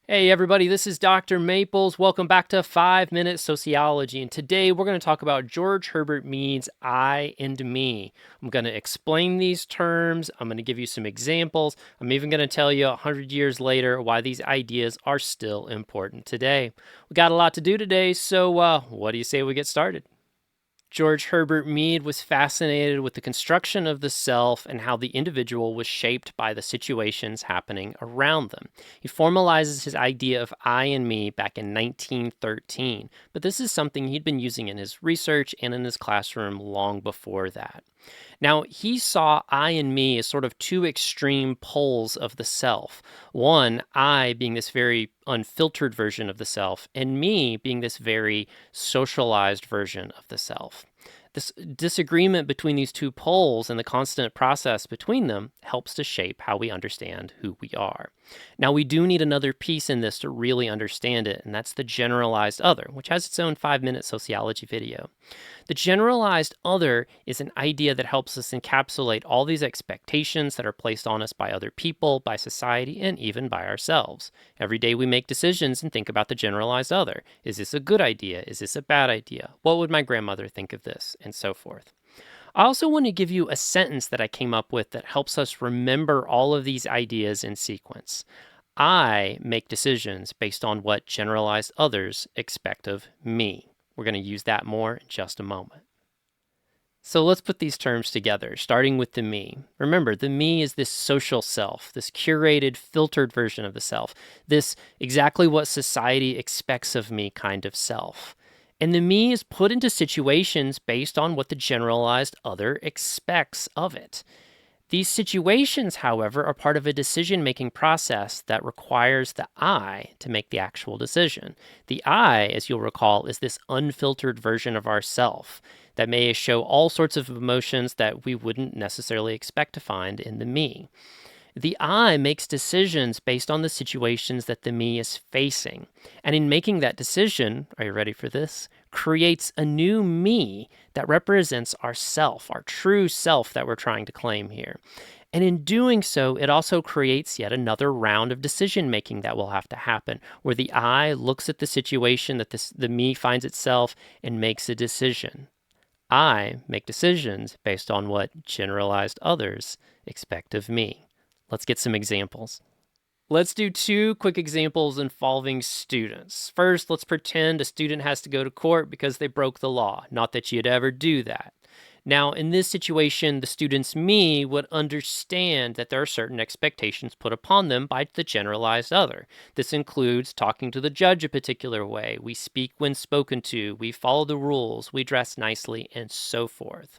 Hey everybody, this is Dr. Maples. Welcome back to 5 Minute Sociology. And today we're going to talk about George Herbert Mead's I and Me. I'm going to explain these terms. I'm going to give you some examples. I'm even going to tell you 100 years later why these ideas are still important today. We got a lot to do today, so what do you say we get started? George Herbert Mead was fascinated with the construction of the self and how the individual was shaped by the situations happening around them. He formalizes his idea of I and me back in 1913, but this is something he'd been using in his research and in his classroom long before that. Now, he saw I and me as sort of two extreme poles of the self. One, I being this very unfiltered version of the self, and me being this very socialized version of the self. This disagreement between these two poles and the constant process between them helps to shape how we understand who we are. Now, we do need another piece in this to really understand it, and that's the generalized other, which has its own 5 minute sociology video. The generalized other is an idea that helps us encapsulate all these expectations that are placed on us by other people, by society, and even by ourselves. Every day we make decisions and think about the generalized other. Is this a good idea? Is this a bad idea? What would my grandmother think of this? And so forth. I also want to give you a sentence that I came up with that helps us remember all of these ideas in sequence. I make decisions based on what generalized others expect of me. We're going to use that more in just a moment. So let's put these terms together, starting with the me. Remember, the me is this social self, this curated, filtered version of the self, this exactly what society expects of me kind of self. And the me is put into situations based on what the generalized other expects of it. These situations, however, are part of a decision making process that requires the I to make the actual decision. The I, as you'll recall, is this unfiltered version of ourself that may show all sorts of emotions that we wouldn't necessarily expect to find in the me. The I makes decisions based on the situations that the me is facing. And in making that decision, are you ready for this? Creates a new me that represents ourself, our true self that we're trying to claim here. And in doing so, it also creates yet another round of decision making that will have to happen, where the I looks at the situation that the me finds itself and makes a decision. I make decisions based on what generalized others expect of me. Let's get some examples. Let's do two quick examples involving students. First, let's pretend a student has to go to court because they broke the law. Not that you'd ever do that. Now, in this situation, the student's me would understand that there are certain expectations put upon them by the generalized other. This includes talking to the judge a particular way, we speak when spoken to, we follow the rules, we dress nicely, and so forth.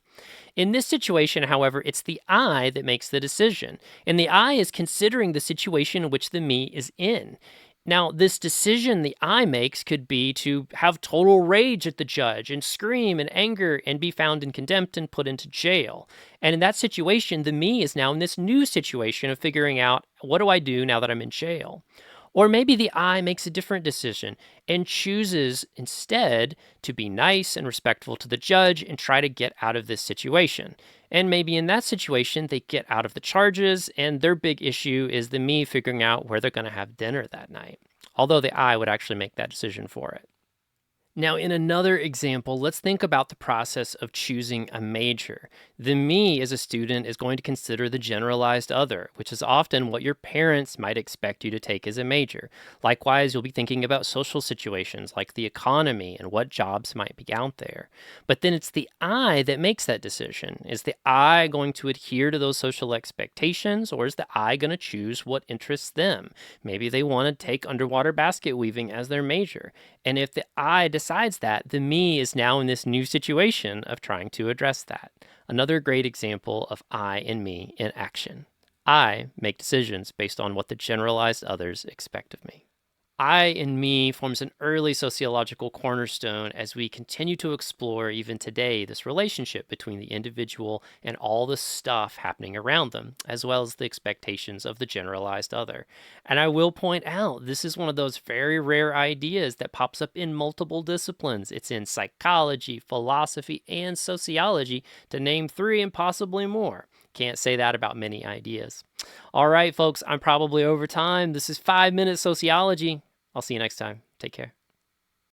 In this situation, however, it's the I that makes the decision, and the I is considering the situation in which the me is in. Now, this decision the I makes could be to have total rage at the judge and scream in anger and be found in contempt and put into jail. And in that situation, the me is now in this new situation of figuring out, what do I do now that I'm in jail? Or maybe the I makes a different decision and chooses instead to be nice and respectful to the judge and try to get out of this situation. And maybe in that situation, they get out of the charges, and their big issue is the me figuring out where they're going to have dinner that night, although the I would actually make that decision for it. Now, in another example, let's think about the process of choosing a major. The me as a student is going to consider the generalized other, which is often what your parents might expect you to take as a major. Likewise, you'll be thinking about social situations like the economy and what jobs might be out there. But then it's the I that makes that decision. Is the I going to adhere to those social expectations, or is the I going to choose what interests them? Maybe they want to take underwater basket weaving as their major. And if the I decides that, the me is now in this new situation of trying to address that. Another great example of I and me in action. I make decisions based on what the generalized others expect of me. I and me forms an early sociological cornerstone as we continue to explore, even today, this relationship between the individual and all the stuff happening around them, as well as the expectations of the generalized other. And I will point out, this is one of those very rare ideas that pops up in multiple disciplines. It's in psychology, philosophy, and sociology, to name three and possibly more. Can't say that about many ideas. All right, folks, I'm probably over time. This is 5 Minute Sociology. I'll see you next time. Take care.